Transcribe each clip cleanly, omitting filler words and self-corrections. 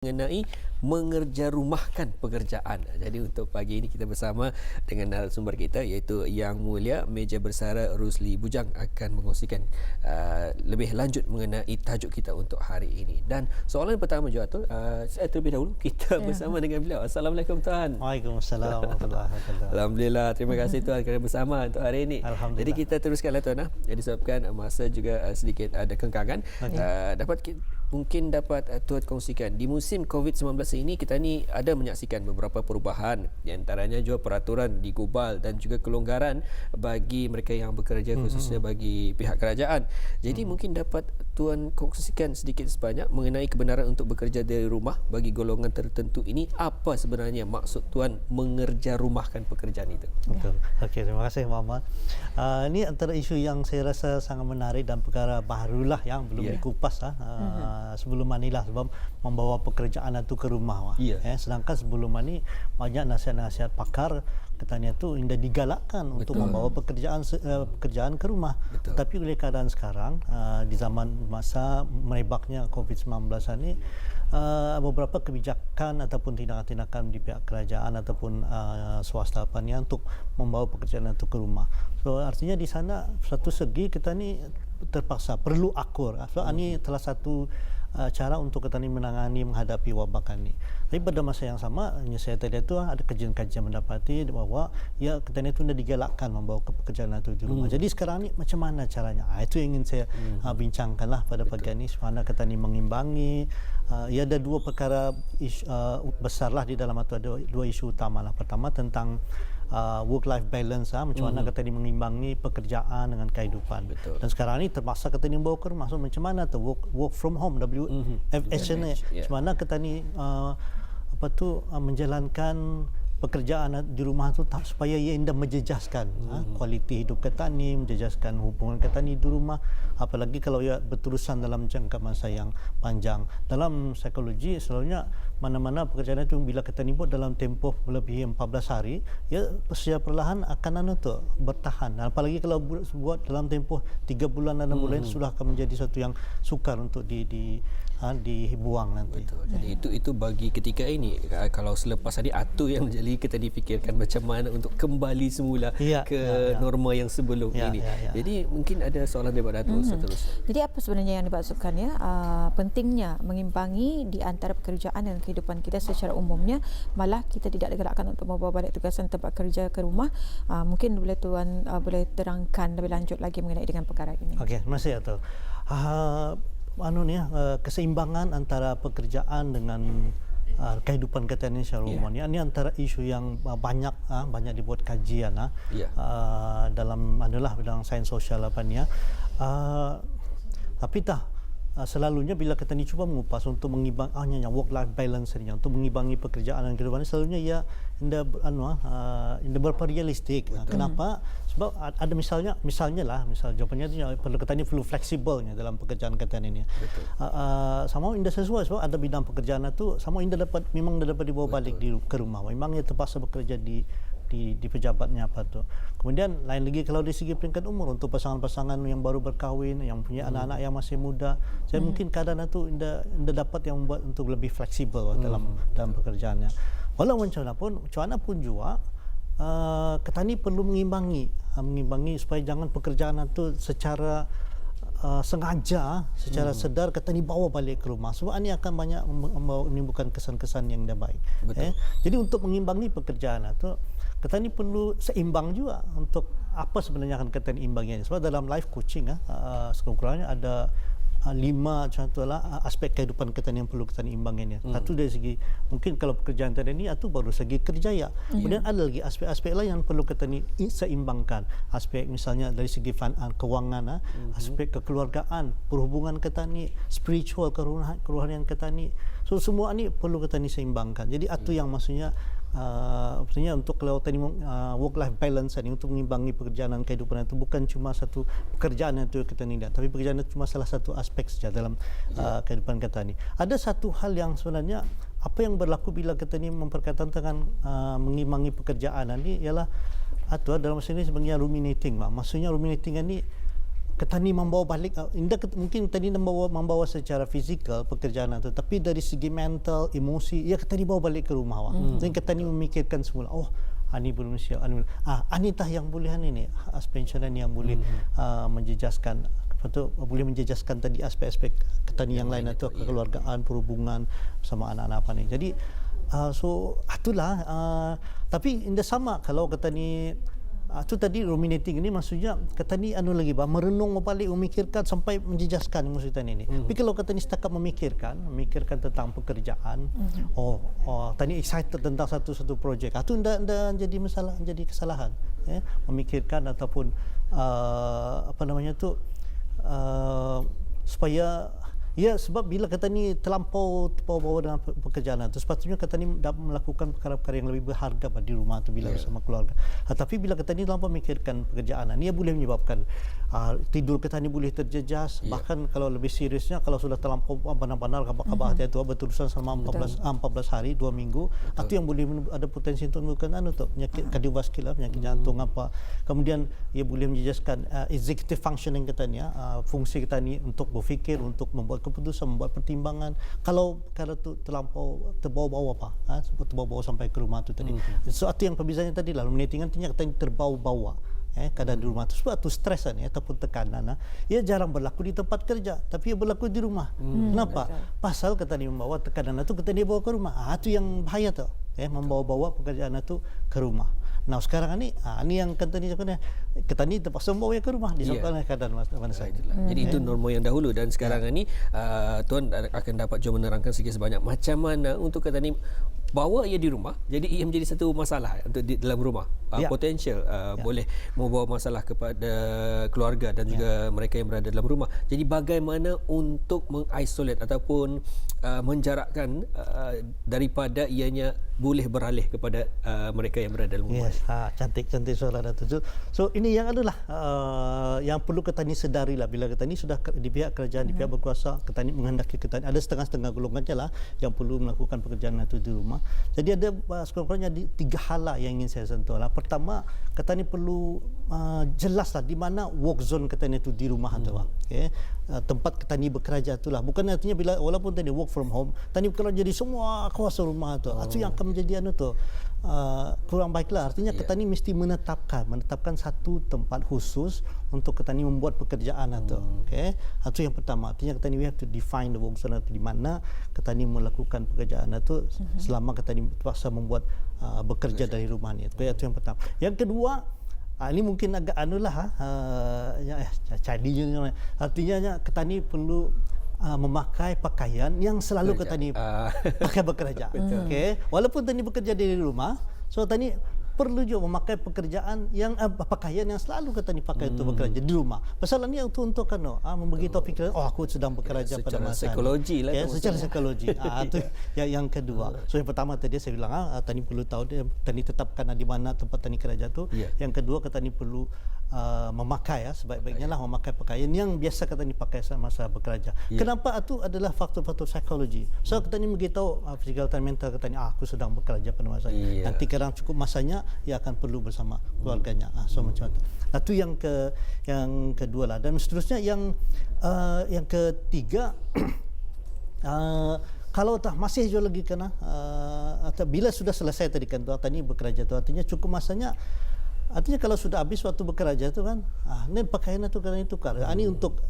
mengenai mengerjarumahkan pekerjaan. Jadi untuk pagi ini kita bersama dengan narasumber kita iaitu Yang Mulia Meja Bersara Rusli Bujang akan mengkongsikan lebih lanjut mengenai tajuk kita untuk hari ini. Dan soalan pertama juga saya terlebih dahulu kita bersama dengan beliau. Assalamualaikum Tuan. Waalaikumsalam warahmatullahi wabarakatuh. Alhamdulillah, terima kasih Tuan kerana bersama untuk hari ini. Jadi kita teruskanlah Tuan. Jadi sebabkan masa juga sedikit ada kengkangan. Mungkin dapat Tuan kongsikan di musim COVID-19 ini kita ni ada menyaksikan beberapa perubahan, di antaranya juga peraturan digubal dan juga kelonggaran bagi mereka yang bekerja khususnya bagi pihak kerajaan. Jadi mungkin dapat Tuan kongsikan sedikit sebanyak mengenai kebenaran untuk bekerja dari rumah bagi golongan tertentu ini, apa sebenarnya maksud Tuan mengerjarumahkan pekerjaan itu? Betul. Okey, terima kasih Muhammad. Ini antara isu yang saya rasa sangat menarik dan perkara barulah yang belum dikupas sebelum inilah, sebab membawa pekerjaan itu ke rumah. Sedangkan sebelum ini banyak nasihat-nasihat pakar katanya itu indah digalakkan untuk membawa pekerjaan ke rumah. Tapi oleh keadaan sekarang di zaman masa merebaknya COVID-19 ini, beberapa kebijakan ataupun tindakan-tindakan di pihak kerajaan ataupun swasta untuk membawa pekerjaan itu ke rumah. So artinya di sana satu segi kita ni terpaksa perlu akur. So ini salah satu cara untuk kita ni menghadapi wabak ini. Tapi pada masa yang sama, saya tadi itu ada kajian-kajian mendapati bahawa kita ni itu sudah digalakkan membawa ke pekerjaan itu di rumah. Jadi sekarang ni macam mana caranya? Itu yang ingin saya bincangkanlah pada pagi ini. Semana kita ni mengimbangi. Ada dua perkara besarlah di dalam itu, ada dua isu utamalah. Pertama tentang work-life balance, macam mana kita ni mengimbangi pekerjaan dengan kehidupan. Dan sekarang ni terpaksa kita ni bawa ke rumah. So macam mana tu work from home, WFH ni, macam mana kita ni menjalankan pekerjaan di rumah tu supaya ia indah menjejaskan kualiti hidup kita ni, menjejaskan hubungan kita ni di rumah, apalagi kalau ia berterusan dalam jangka masa yang panjang. Dalam psikologi selalunya mana-mana pekerjaan itu bila kita ni buat dalam tempoh melebihi 14 hari, ya secara perlahan akan bertahan. Apalagi kalau buat dalam tempoh 3 bulan dan 6 bulan, sudah akan menjadi satu yang sukar untuk dibuang nanti. Betul. Jadi itu bagi ketika ini, kalau selepas hari itu yang jadi kita dipikirkan macam mana untuk kembali semula ke norma yang sebelum ini. Jadi mungkin ada soalan daripada Datuk seterusnya. Jadi apa sebenarnya yang dimaksudkan pentingnya mengimbangi di antara pekerjaan dan kehidupan kita secara umumnya, malah kita tidak digalakkan untuk membawa balik tugasan tempat kerja ke rumah. Mungkin boleh Tuan boleh terangkan lebih lanjut lagi mengenai dengan perkara ini. Okey, terima kasih Datuk. Keseimbangan antara pekerjaan dengan kehidupan kita ni secara umum. Ini antara isu yang banyak dibuat kajian dalam bidang sains sosial tapi selalunya bila kita ni cuba mengupas untuk mengimbangi work life balance ni, untuk mengimbangi pekerjaan dan kehidupan, selalunya ia indah berapa realistik. Kenapa? Sebab ada misal jawapannya itu perlu kita ni perlu fleksibelnya dalam pekerjaan kita ini. Sama indah sesuai, sebab ada bidang pekerjaan itu sama indah memang dapat dibawa balik ke rumah. Memang ia terpaksa bekerja di pejabatnya Kemudian lain lagi kalau dari segi peringkat umur, untuk pasangan-pasangan yang baru berkahwin, yang punya anak-anak yang masih muda, saya mungkin keadaan itu indah dapat yang membuat untuk lebih fleksibel dalam pekerjaannya. Walau macam mana pun juga kita ni perlu mengimbangi supaya jangan pekerjaan itu secara sengaja, secara sedar kita ni bawa balik ke rumah, sebab ini akan banyak menimbulkan kesan-kesan yang tidak baik. Jadi untuk mengimbangi pekerjaan itu, kita ni perlu seimbang juga untuk apa sebenarnya akan kita imbangi. Sebab dalam life coaching sekurang-kurangnya ada 5 contohlah aspek kehidupan kita yang perlu kita imbangkan. Satu dari segi mungkin kalau pekerjaan tadi ni itu baru segi kerjaya. Kemudian ada lagi aspek-aspek lain yang perlu kita ni seimbangkan. Aspek misalnya dari segi keuangan, aspek kekeluargaan, perhubungan kita ni, spiritual, kerohanian kita ni. So semua ni perlu kita ni seimbangkan. Jadi itu yang maksudnya untuk kalau tadi work life balance ni, untuk mengimbangi pekerjaan dan kehidupan itu bukan cuma satu pekerjaan yang itu kita ni, tapi pekerjaan itu cuma salah satu aspek saja dalam kehidupan kita ni. Ada satu hal yang sebenarnya apa yang berlaku bila kita ni memperkatakan dengan mengimbangi pekerjaan ni ialah dalam masa ini sebenarnya ruminating. Maksudnya ruminating ni ketani membawa balik, mungkin ketani membawa secara fizikal pekerjaan itu, tapi dari segi mental, emosi, ya ketani bawa balik ke rumah. Dan ketani memikirkan semula, ani belum siap, ani tah yang boleh ini, pensiunan yang boleh menjejaskan, boleh menjejaskan tadi aspek-aspek ketani yang lain atau kekeluargaan, perhubungan sama anak-anak apa ni. Jadi so itulah, tapi indah sama kalau ketani itu tadi ruminating ini maksudnya ketani lagi merenung balik, memikirkan sampai menjejaskan maksudnya ini. Tapi kalau ketani setakat memikirkan tentang pekerjaan, tani excited tentang satu projek, itu ndak jadi masalah, jadi kesalahan. Memikirkan ataupun supaya ya, sebab bila ketani terlampau bawa dengan pekerjaan itu, sepatutnya ketani dapat melakukan perkara-perkara yang lebih berharga di rumah atau bila bersama keluarga. Tapi bila ketani terlampau memikirkan pekerjaan, ia boleh menyebabkan tidur ketani boleh terjejas. Bahkan kalau lebih seriusnya, kalau sudah terlampau benar-benar kabar-kabar hati itu berterusan selama 14 hari, 2 minggu, itu yang boleh ada potensi untuk menimbulkan penyakit kardiovaskular, penyakit jantung apa. Kemudian ia boleh menjejaskan executive functioning ketani, fungsi ketani untuk berfikir, untuk membuat keputusan, membuat pertimbangan. Kalau tu terlampau terbawa-bawa terbawa-bawa sampai ke rumah tu tadi. Sesuatu yang perbezaannya tadi lah, ruminating artinya kita terbawa-bawa keadaan di rumah tu, sebab tu stresan ataupun tekanan ia jarang berlaku di tempat kerja, tapi ia berlaku di rumah. Kenapa? Pasal ketani membawa tekanan itu ketani bawa ke rumah. Itu yang bahaya tu, membawa-bawa pekerjaan itu ke rumah. Nah sekarang ini yang ketani terpaksa membawa ke rumah disebabkan keadaan masa. Jadi itu norma yang dahulu, dan sekarang ini Tuan akan dapat juga menerangkan sikit sebanyak macam mana untuk ketani bawa ia di rumah. Jadi ia menjadi satu masalah untuk di dalam rumah. Potensial boleh membawa masalah kepada keluarga dan juga mereka yang berada dalam rumah. Jadi bagaimana untuk mengisolate ataupun menjarakkan daripada ianya boleh beralih kepada mereka yang berada dalam rumah. Cantik soalan itu. So ini yang adalah yang perlu ketani sedari lah, bila ketani sudah di pihak kerajaan, di pihak berkuasa, ketani menghendaki ketani ada setengah-setengah golongannya lah yang perlu melakukan pekerjaan itu di rumah. Jadi ada sekurang-kurangnya 3 hal lah yang ingin saya sentuh lah. Pertama, ketani perlu jelas lah di mana work zone ketani itu di rumah tu. Tempat ketani bekerja itulah. Bukan artinya bila walaupun tadi work from home, tani bekerja di semua kawasan rumah tu. Itu yang akan menjadi kurang baiklah. Artinya ketani mesti menetapkan satu tempat khusus untuk ketani membuat pekerjaan itu. Itu yang pertama. Artinya ketani we have to define the work zone itu di mana ketani melakukan pekerjaan itu selama ketani terpaksa membuat bekerja dari rumah ni. Itu yang pertama. Yang kedua, ini mungkin agak cadinya. Artinya ketani perlu memakai pakaian yang selalu ketani pakai bekerja. Walaupun tani bekerja dari rumah, so tani perlu juga memakai pakaian yang selalu ketani pakai untuk bekerja di rumah. Pasal ni untuk membagi tahu fikiran, aku sedang bekerja pada masa psikologi lah. Secara psikologi. Itu yang kedua. So yang pertama tadi saya bilang tani perlu tahu tani tetapkan di mana tempat tani kerja tu. Yang kedua ketani perlu memakai sebaik-baiknya lah memakai pakaian yang biasa ketani pakai semasa bekerja. Kenapa? Itu adalah faktor-faktor psikologi. So ketani beritahu physical dan mental ketani, aku sedang bekerja pada masa ini. Nanti kadang cukup masanya ia akan perlu bersama keluarganya. So macam itu. Itu yang kedua lah, dan seterusnya yang ketiga, kalau masih jauh lagi atau bila sudah selesai tadi kan tani bekerja tu, artinya cukup masanya. Artinya kalau sudah habis waktu bekerja tu kan, ni pakaian itu kadang tukar. Ini untuk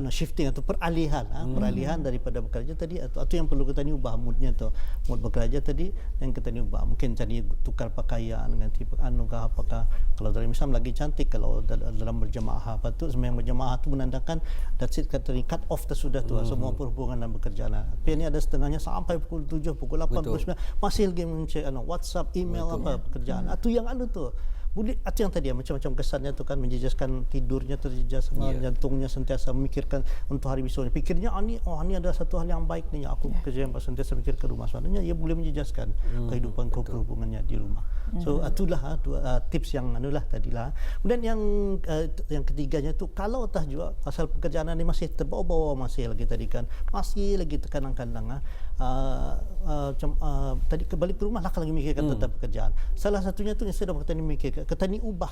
shifting atau peralihan, peralihan daripada bekerja tadi, atau yang perlu kita ni ubah moodnya tu, mood bekerja tadi yang kita ni ubah. Mungkin jadi tukar pakaian, ganti apakah kalau dari misal lagi cantik, kalau dalam berjemaah apa tu, sembahyang berjemaah tu menandakan that's it, kata ni cut off sudah tu semua perhubungan dan bekerjaan. Tapi ini ada setengahnya sampai pukul 7, pukul 8, pukul 9 masih lagi mencek WhatsApp, email apa pekerjaan. Itu yang tu. Boleh, itu yang tadi macam-macam kesannya tu kan, menjejaskan tidurnya terjejas, jantungnya sentiasa memikirkan untuk hari besoknya. Pikirnya ini ada satu hal yang baik ni, aku bekerja yang sentiasa mikir ke rumah. Sebenarnya ia boleh menjejaskan kehidupan perhubungannya di rumah. So itulah tips yang tadilah. Kemudian yang ketiganya tu, kalau juga pasal pekerjaan ini masih terbawa-bawa, masih lagi tadi kan, masih lagi tekanan-tekanan tadi kembali ke rumah lah kalau lagi mikirkan tentang pekerjaan. Salah satunya tu yang saya dah berkata mikir, ketani ubah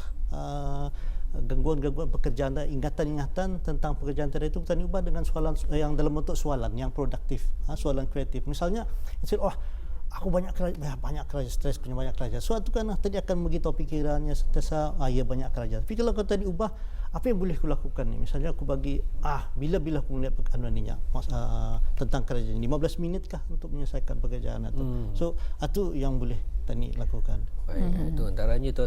gangguan-gangguan pekerjaan dan ingatan-ingatan tentang pekerjaan tadi itu kita ubah dengan soalan yang dalam bentuk soalan yang produktif, soalan kreatif. Misalnya, aku banyak kerja, stres punya banyak kerja. Suatu kan tadi akan begitu pikirannya sentiasa, ya banyak kerja. Tapi kalau kau tadi ubah, apa yang boleh aku lakukan ni? Misalnya aku bagi, bila aku melihat tentang kerjaan 15 minit kah untuk menyelesaikan pekerjaan itu. So, itu yang boleh tadi lakukan. Baik, itu antaranya tu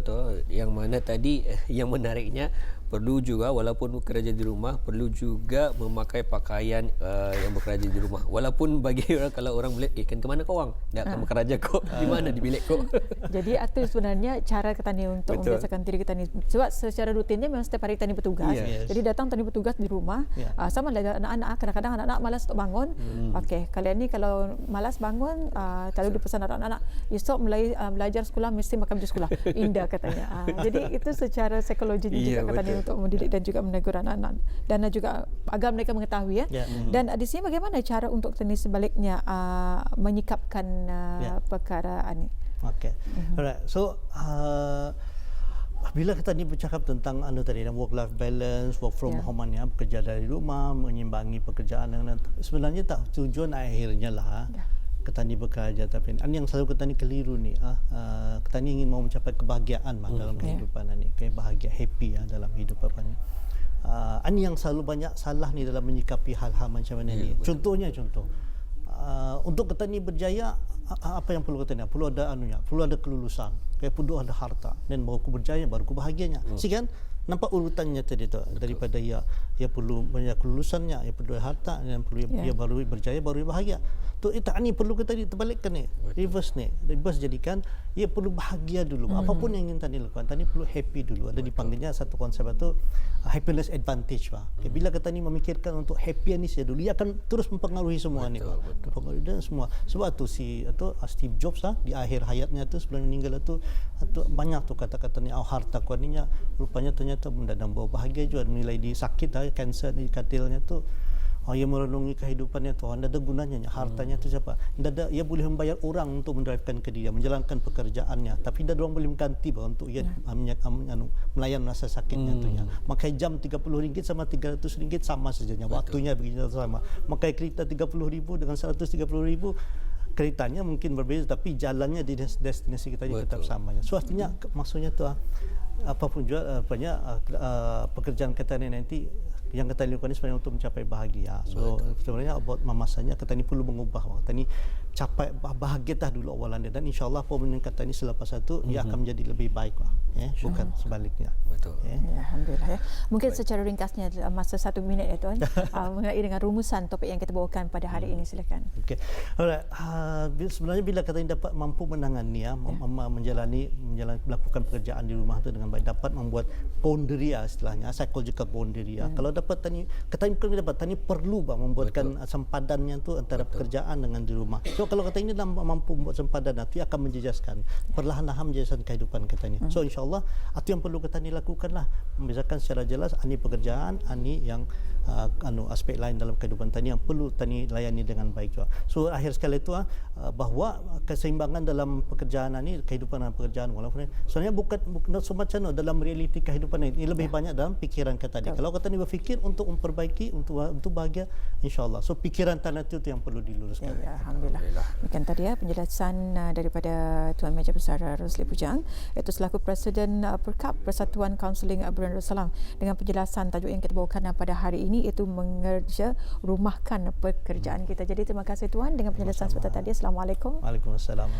yang mana tadi yang menariknya perlu juga walaupun bekerja di rumah perlu juga memakai pakaian yang bekerja di rumah. Walaupun bagi orang kalau orang melihat kan ke mana kau orang? Dah akan bekerja kau. Di mana di bilik kau? Jadi itu sebenarnya cara kita ni untuk membiasakan diri kita ni. Sebab secara rutinnya memang setiap hari kita ni bertugas. Yes. Jadi datang tadi bertugas di rumah. Sama lah anak-anak, kadang-kadang anak-anak malas untuk bangun. Okey, kalian ni kalau malas bangun, selalu dipesan anak-anak esok mulai belajar sekolah mesti makan baju sekolah. Indah katanya. Jadi itu secara psikologinya juga katanya untuk mendidik dan juga menegur anak-anak dan juga agar mereka mengetahui Dan di sini bagaimana cara untuk jenis sebaliknya menyikapkan perkara ini. Okay. Alright. So bila kita ni bercakap tentang work-life balance, work from home ni, bekerja dari rumah, menyimbangi pekerjaan dengan sebenarnya tak tujuan akhirnya lah. Kita ni bekerja, tapi yang selalu kita ni keliru ni, kita ni ingin mau mencapai kebahagiaan dalam kehidupan ni, bahagia, happy dalam hidup apa ni. Ini yang selalu banyak salah ni dalam menyikapi hal-hal macam ni. Contohnya untuk kita ni berjaya, apa yang perlu kita ni? Perlu ada kelulusan, perlu ada harta, dan baru ku berjaya, baru ku bahagianya. Kan? Nampak urutannya tadi tu, daripada ia perlu banyak kelulusannya, ia perlu harta, dan perlu ia baru berjaya, baru ia bahagia. Tu ini perlu kita terbalikkan ni, reverse jadikan ia perlu bahagia dulu. Apapun yang ingin tadi lakukan, tadi perlu happy dulu. Ada dipanggilnya satu konsep itu happiness advantage bila kita ni memikirkan untuk happiness dulu, ia akan terus mempengaruhi semua ni, mempengaruhi dan semua. Sebab tu Steve Jobs di akhir hayatnya tu sebelum meninggal tu banyak tu kata-kata ni, harta kuaninya rupanya ternyata mendatang bawa bahagia juga, nilai di sakit kanser di katilnya tu. Ia merenungi kehidupannya tu, tidak ada gunanya hartanya tu siapa? Ia boleh membayar orang untuk mendrivekan ke dia, menjalankan pekerjaannya, tapi tidak orang boleh mengganti untuk ia melayan rasa sakitnya tu. Makai jam RM30 sama RM300 sama saja, waktunya begitu sama. Makai kereta RM30,000 dengan RM130,000, keretanya mungkin berbeza, tapi jalannya di destinasi kita tetap samanya. So artinya maksudnya tu apapun juga pekerjaan kita ni nanti yang kita lakukan ini sebenarnya untuk mencapai bahagia. So sebenarnya masanya kita ni perlu mengubah. Kita ni capai bahagia dulu awalan dia, dan insyaAllah apa yang kata ni selepas itu ia akan menjadi lebih baik bukan sebaliknya. Betul. Alhamdulillah. Mungkin secara ringkasnya masa 1 minit Tuan mengenai dengan rumusan topik yang kita bawakan pada hari ini, silakan. Okey. Alright. Sebenarnya bila kita ni dapat mampu menangani menjalani melakukan pekerjaan di rumah itu dengan baik, dapat membuat boundary istilahnya, psychological boundary. Kalau dapat tani perlu membuatkan sempadannya tu antara pekerjaan dengan di rumah. So kalau kata ini mampu membuat sempadan, itu akan menjejaskan perlahan-lahan menjejaskan kehidupan kita ni. So insyaallah itu yang perlu kita ni lakukanlah, membezakan secara jelas ani pekerjaan, ani yang aspek lain dalam kehidupan tani yang perlu tani layani dengan baik juga. So akhir sekali itu bahawa keseimbangan dalam pekerjaan ini, kehidupan dan pekerjaan walaupun sebenarnya bukan so much dalam realiti kehidupan ini lebih banyak dalam pikiran kita tadi. Kalau kita ni berfikir untuk memperbaiki, untuk bahagia, insyaallah. So pikiran tanah itu yang perlu diluruskan. Alhamdulillah. Demikian tadi penjelasan daripada Tuan Meja Besar Rosli Pujang, iaitu selaku Presiden Perkab Persatuan Kaunseling Brunei Darussalam, dengan penjelasan tajuk yang kita bawakan pada hari ini, iaitu mengerja rumahkan pekerjaan kita. Jadi terima kasih Tuan dengan penjelasan sebentar tadi. Assalamualaikum. Waalaikumsalam.